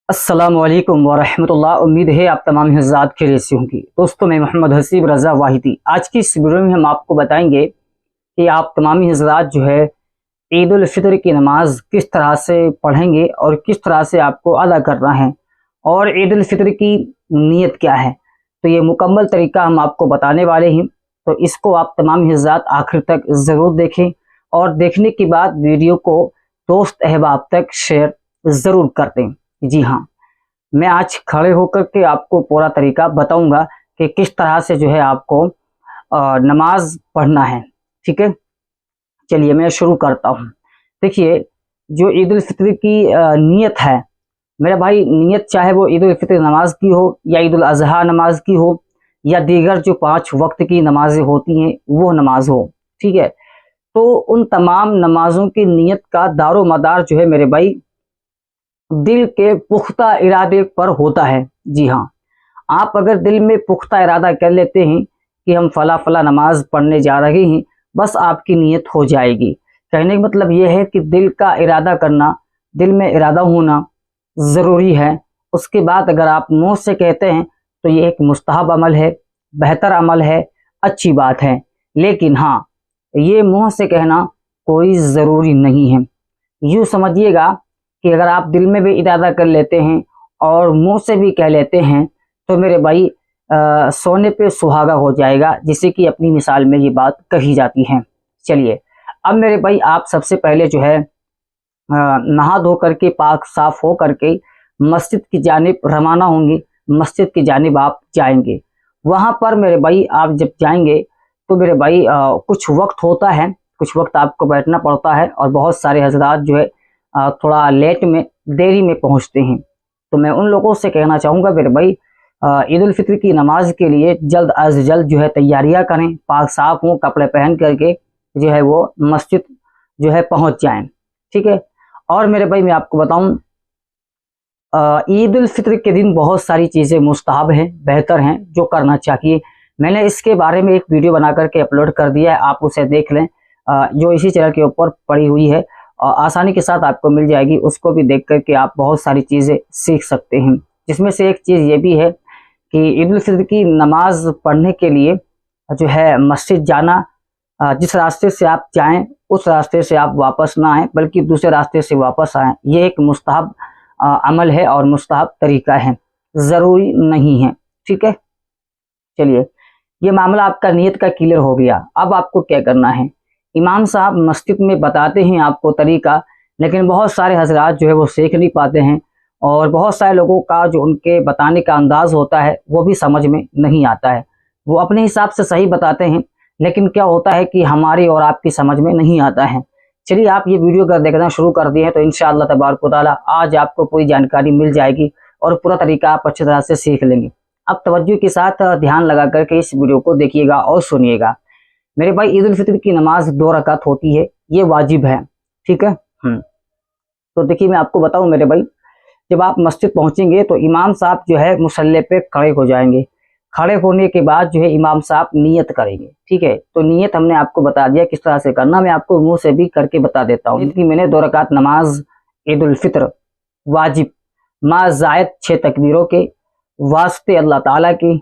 अस्सलामु अलैकुम वरहमतुल्लाह। उम्मीद है आप तमाम हज़रात खैरियत से होंगी। दोस्तों, मैं मोहम्मद हसीब रज़ा वाहिदी। आज की इस वीडियो में हम आपको बताएंगे कि आप तमाम हज़रात जो है ईद उल फितर की नमाज किस तरह से पढ़ेंगे और किस तरह से आपको अदा करना है, और ईद उल फितर की नीयत क्या है। तो ये मुकम्मल तरीका हम आपको बताने वाले हैं, तो इसको आप तमाम हज़रात आखिर तक ज़रूर देखें और देखने के बाद वीडियो को दोस्त अहबाब तक शेयर ज़रूर कर दें। जी हाँ, मैं आज खड़े होकर के आपको पूरा तरीका बताऊंगा कि किस तरह से जो है आपको नमाज पढ़ना है। ठीक है, चलिए मैं शुरू करता हूँ। देखिए, जो ईद उल फितर की नीयत है मेरे भाई, नीयत चाहे वो ईद उल फितर नमाज की हो या ईद उल अजहा नमाज की हो या दीगर जो 5 वक्त की नमाजें होती हैं वो नमाज हो, ठीक है, तो उन तमाम नमाजों की नीयत का दारो मदार जो है मेरे भाई दिल के पुख्ता इरादे पर होता है। जी हाँ, आप अगर दिल में पुख्ता इरादा कर लेते हैं कि हम फला फला नमाज पढ़ने जा रहे हैं, बस आपकी नीयत हो जाएगी। कहने का मतलब यह है कि दिल का इरादा करना, दिल में इरादा होना ज़रूरी है। उसके बाद अगर आप मुंह से कहते हैं तो ये एक मुस्तहब अमल है, बेहतर अमल है, अच्छी बात है। लेकिन हाँ, ये मुंह से कहना कोई ज़रूरी नहीं है। यूँ समझिएगा कि अगर आप दिल में भी इरादा कर लेते हैं और मुंह से भी कह लेते हैं तो मेरे भाई सोने पे सुहागा हो जाएगा, जिसे कि अपनी मिसाल में ये बात कही जाती है। चलिए, अब मेरे भाई आप सबसे पहले जो है नहा धो करके पाक साफ हो करके मस्जिद की जानिब रवाना होंगे। मस्जिद की जानिब आप जाएंगे। वहाँ पर मेरे भाई आप जब जाएंगे तो मेरे भाई कुछ वक्त होता है, कुछ वक्त आपको बैठना पड़ता है, और बहुत सारे हजरात जो है थोड़ा लेट में देरी में पहुँचते हैं। तो मैं उन लोगों से कहना चाहूँगा मेरे भाई, ईद उल फितर की नमाज के लिए जल्द अज जल्द जो है तैयारियां करें, पाक साफ हों, कपड़े पहन करके जो है वो मस्जिद जो है पहुँच जाएं। ठीक है, और मेरे भाई मैं आपको बताऊं, ईद उल फितर के दिन बहुत सारी चीज़ें मुस्तहब हैं, बेहतर हैं, जो करना चाहिए। मैंने इसके बारे में एक वीडियो बना करके अपलोड कर दिया है, आप उसे देख लें, जो इसी चैनल के ऊपर पड़ी हुई है और आसानी के साथ आपको मिल जाएगी। उसको भी देख करके आप बहुत सारी चीज़ें सीख सकते हैं, जिसमें से एक चीज़ ये भी है कि ईद उल फितर की नमाज पढ़ने के लिए जो है मस्जिद जाना, जिस रास्ते से आप जाएं उस रास्ते से आप वापस ना आएँ, बल्कि दूसरे रास्ते से वापस आएँ। ये एक मुस्तहब अमल है और मुस्तहब तरीका है, ज़रूरी नहीं है। ठीक है, चलिए, ये मामला आपका नियत का क्लियर हो गया। अब आपको क्या करना है, इमाम साहब मस्जिद में बताते हैं आपको तरीका, लेकिन बहुत सारे हजरात जो है वो सीख नहीं पाते हैं, और बहुत सारे लोगों का जो उनके बताने का अंदाज होता है वो भी समझ में नहीं आता है। वो अपने हिसाब से सही बताते हैं, लेकिन क्या होता है कि हमारी और आपकी समझ में नहीं आता है। चलिए, आप ये वीडियो अगर देखना शुरू कर दिए हैं तो इंशाअल्लाह तबारक व तआला आज आपको पूरी जानकारी मिल जाएगी और पूरा तरीका आप अच्छी तरह से सीख लेंगे। अब तवज्जो के साथ ध्यान लगा करके इस वीडियो को देखिएगा और सुनिएगा। मेरे भाई, ईद उल फितर की नमाज 2 रकात होती है, ये वाजिब है। ठीक है, तो देखिए मैं आपको बताऊं मेरे भाई, जब आप मस्जिद पहुंचेंगे तो इमाम साहब जो है मुसल्ले पे खड़े हो जाएंगे। खड़े होने के बाद जो है इमाम साहब नियत करेंगे। ठीक है, तो नियत हमने आपको बता दिया किस तरह से करना, मैं आपको मुंह से भी करके बता देता हूँ कि मैंने 2 रकात नमाज ईद उल फितर वाजिब मा जायद 6 तकबीरों के वास्ते अल्लाह ताला की,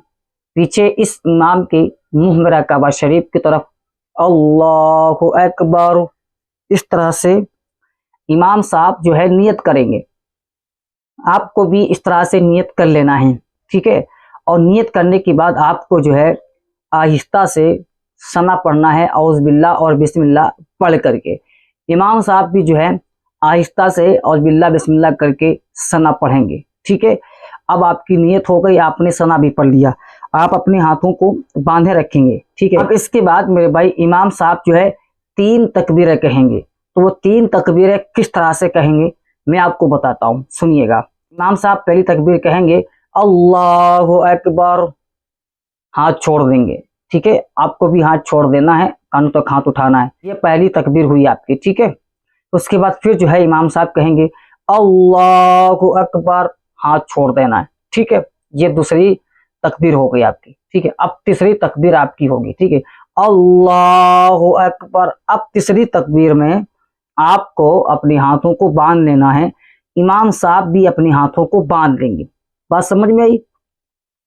पीछे इस इमाम के मुंह मेरा काबा शरीफ की तरफ अल्लाहु अकबर, इस तरह से इमाम साहब जो है नियत करेंगे। आपको भी इस तरह से नियत कर लेना है। ठीक है, और नियत करने के बाद आपको जो है आहिस्ता से सना पढ़ना है, औज़ बिल्लाह और बिस्मिल्लाह पढ़ करके। इमाम साहब भी जो है आहिस्ता से औज़ बिल्लाह बिस्मिल्लाह करके सना पढ़ेंगे। ठीक है, अब आपकी नियत हो गई, आपने सना भी पढ़ लिया, आप अपने हाथों को बांधे रखेंगे। ठीक है, अब इसके बाद मेरे भाई इमाम साहब जो है 3 तकबीरें कहेंगे। तो वो 3 तकबीरें किस तरह से कहेंगे मैं आपको बताता हूँ, सुनिएगा। इमाम साहब पहली तकबीर कहेंगे अल्लाहु अकबर, हाथ छोड़ देंगे। ठीक है, आपको भी हाथ छोड़ देना है, कानों तक हाथ उठाना है। ये पहली तकबीर हुई आपकी। ठीक है, उसके बाद फिर जो है इमाम साहब कहेंगे अल्लाहु अकबर, हाथ छोड़ देना है। ठीक है, ये दूसरी तकबीर हो गई आपकी। ठीक है, अब तीसरी तकबीर आपकी होगी। ठीक है, अल्लाहु अकबर। अब तीसरी तकबीर में आपको अपने हाथों को बांध लेना है, इमाम साहब भी अपने हाथों को बांध लेंगे। बात समझ में आई?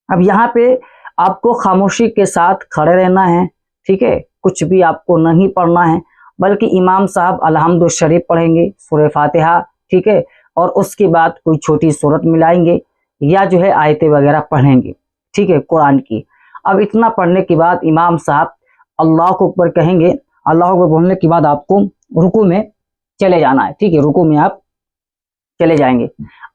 अब यहाँ पे आपको खामोशी के साथ खड़े रहना है, ठीक है, कुछ भी आपको नहीं पढ़ना है, बल्कि इमाम साहब अलहम्दुल शरीफ पढ़ेंगे, सूरह फातिहा, ठीक है, और उसके बाद कोई छोटी सूरत मिलाएंगे या जो है आयतें वगैरह पढ़ेंगे, ठीक है, कुरान की। अब इतना पढ़ने के बाद इमाम साहब अल्लाह को ऊपर कहेंगे, अल्लाह को बोलने के बाद आपको रुकू में चले जाना है, ठीक है, रुकू में आप चले जाएंगे।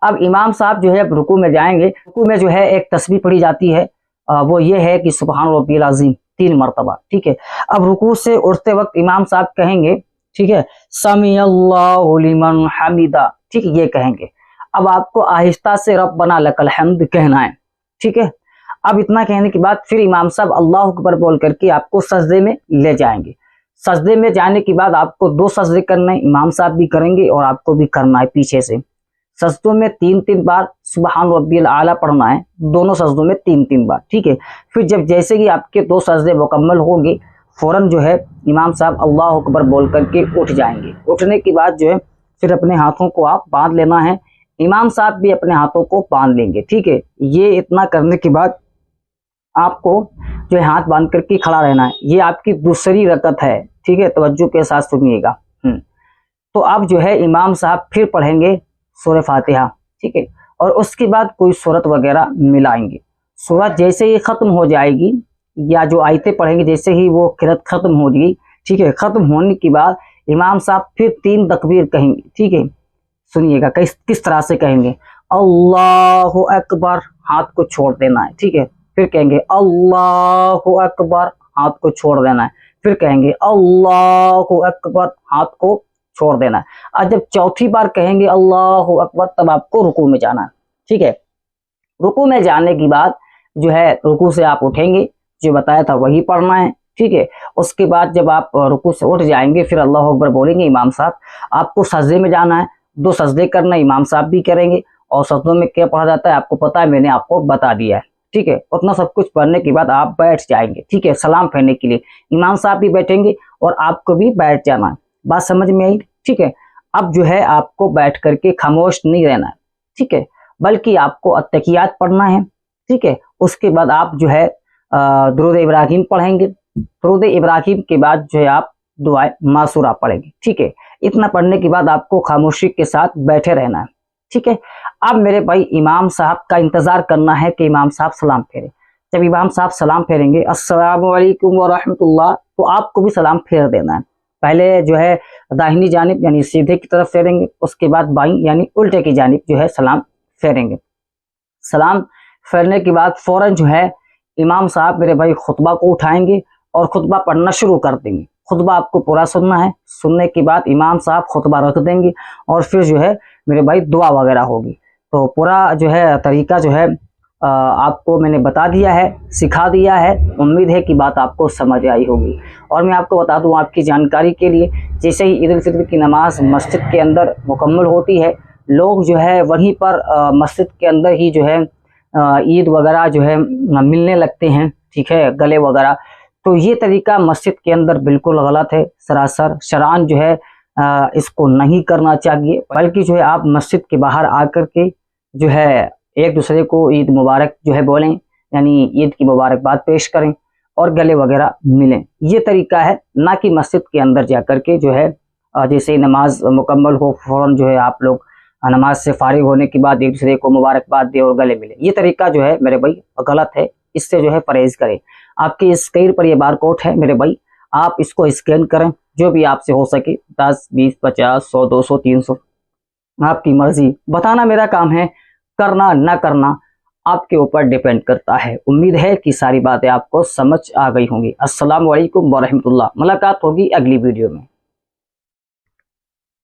अब इमाम साहब जो है रुकू में जाएंगे, रुकू में जो है एक तस्बीह पढ़ी जाती है, वो ये है कि सुबहान रब्बियल अज़ीम 3 मरतबा, ठीक है। अब रुकू से उठते वक्त इमाम साहब कहेंगे, ठीक है, समी अल्लाहु लिमन हमिदा, ठीक है, ये कहेंगे। अब आपको आहिस्ता से रब्बना लकल हम्द कहना है, ठीक है। अब इतना कहने के बाद फिर इमाम साहब अल्लाह अकबर बोल करके आपको सजदे में ले जाएंगे। सजदे में जाने के बाद आपको 2 सजदे करने, इमाम साहब भी करेंगे और आपको भी करना है पीछे से। सजदों में 3-3 बार सुबहान रब्बियल आला पढ़ना है, दोनों सजदों में 3-3 बार, ठीक है। फिर जब जैसे ही आपके 2 सजदे मुकम्मल होंगे, फौरन जो है इमाम साहब अल्लाह अकबर बोल करके उठ जाएंगे। उठने के बाद जो है फिर अपने हाथों को आप बांध लेना है, इमाम साहब भी अपने हाथों को बांध लेंगे, ठीक है। ये इतना करने के बाद आपको जो है हाथ बांध करके खड़ा रहना है। ये आपकी दूसरी रकत है, ठीक है, तवज्जो के साथ सुनिएगा। तो अब जो है इमाम साहब फिर पढ़ेंगे सूरह फातिहा, ठीक है, और उसके बाद कोई सूरत वगैरह मिलाएंगे। सूरत जैसे ही खत्म हो जाएगी या जो आयतें पढ़ेंगे जैसे ही वो किरत खत्म हो जाएगी, ठीक है, खत्म होने के बाद इमाम साहब फिर 3 तकबीर कहेंगे, ठीक है। सुनिएगा किस तरह से कहेंगे, अल्लाहु अकबर, हाथ को छोड़ देना है, ठीक है। फिर कहेंगे अल्लाहु अकबर, हाथ को छोड़ देना है। फिर कहेंगे अल्लाहु अकबर, हाथ को छोड़ देना है। और जब चौथी बार कहेंगे अल्लाहु अकबर, तब आपको रुकू में जाना है, ठीक है। रुकू में जाने के बाद जो है रुकू से आप उठेंगे, जो बताया था वही पढ़ना है, ठीक है। उसके बाद जब आप रुकू से उठ जाएंगे फिर अल्लाहु अकबर बोलेंगे इमाम साहब, आपको सजदे में जाना है, 2 सजदे करना, इमाम साहब भी करेंगे। और सजदों में क्या पढ़ा जाता है आपको पता है, मैंने आपको बता दिया है, ठीक है। उतना सब कुछ पढ़ने के बाद आप बैठ जाएंगे, ठीक है, सलाम फेरने के लिए। इमाम साहब भी बैठेंगे और आपको भी बैठ जाना है। बात समझ में आई? ठीक है। अब जो है आपको बैठ करके खामोश नहीं रहना है, ठीक है, बल्कि आपको अत्तकियात पढ़ना है, ठीक है। उसके बाद आप जो है दुरूद इब्राहिम पढ़ेंगे। दुरूद इब्राहिम के बाद जो है आप दुआ मासूरा पढ़ेंगे, ठीक है। इतना पढ़ने के बाद आपको खामोशी के साथ बैठे रहना है, ठीक है। अब मेरे भाई इमाम साहब का इंतजार करना है कि इमाम साहब सलाम फेरे। जब इमाम साहब सलाम फेरेंगे अस्सलामु अलैकुम व रहमतुल्लाह, तो आपको भी सलाम फेर देना है। पहले जो है दाहिनी जानिब यानी सीधे की तरफ फेरेंगे, उसके बाद बाईं यानी उल्टे की जानिब जो है सलाम फेरेंगे। सलाम फेरने के बाद फौरन जो है इमाम साहब मेरे भाई खुतबा को उठाएंगे और खुतबा पढ़ना शुरू कर देंगे। खुतबा आपको पूरा सुनना है। सुनने के बाद इमाम साहब खुतबा रख देंगे और फिर जो है मेरे भाई दुआ वगैरह होगी। तो पूरा जो है तरीका जो है आपको मैंने बता दिया है, सिखा दिया है। उम्मीद है कि बात आपको समझ आई होगी। और मैं आपको बता दूं आपकी जानकारी के लिए, जैसे ही ईद उल फित्र की नमाज मस्जिद के अंदर मुकम्मल होती है, लोग जो है वहीं पर मस्जिद के अंदर ही जो है ईद वगैरह जो है मिलने लगते हैं, ठीक है, गले वगैरह। तो ये तरीका मस्जिद के अंदर बिल्कुल गलत है, सरासर शरान जो है इसको नहीं करना चाहिए। बल्कि जो है आप मस्जिद के बाहर आकर के जो है एक दूसरे को ईद मुबारक जो है बोलें, यानी ईद की मुबारकबाद पेश करें और गले वगैरह मिलें। ये तरीका है, ना कि मस्जिद के अंदर जा कर के जो है जैसे नमाज मुकम्मल हो फौरन जो है आप लोग नमाज से फारिग होने के बाद एक दूसरे को मुबारकबाद दे और गले मिले। ये तरीका जो है मेरे भाई गलत है, इससे जो है परहेज करें। आपके स्क्रीन पर ये बार कोड है मेरे भाई, आप इसको स्कैन करें, जो भी आपसे हो सके 10, 20, 50, 100, 200, 300 आपकी मर्जी। बताना मेरा काम है, करना ना करना आपके ऊपर डिपेंड करता है। उम्मीद है कि सारी बातें आपको समझ आ गई होंगी। अस्सलाम वालेकुम व रहमतुल्लाह। मुलाकात होगी अगली वीडियो में।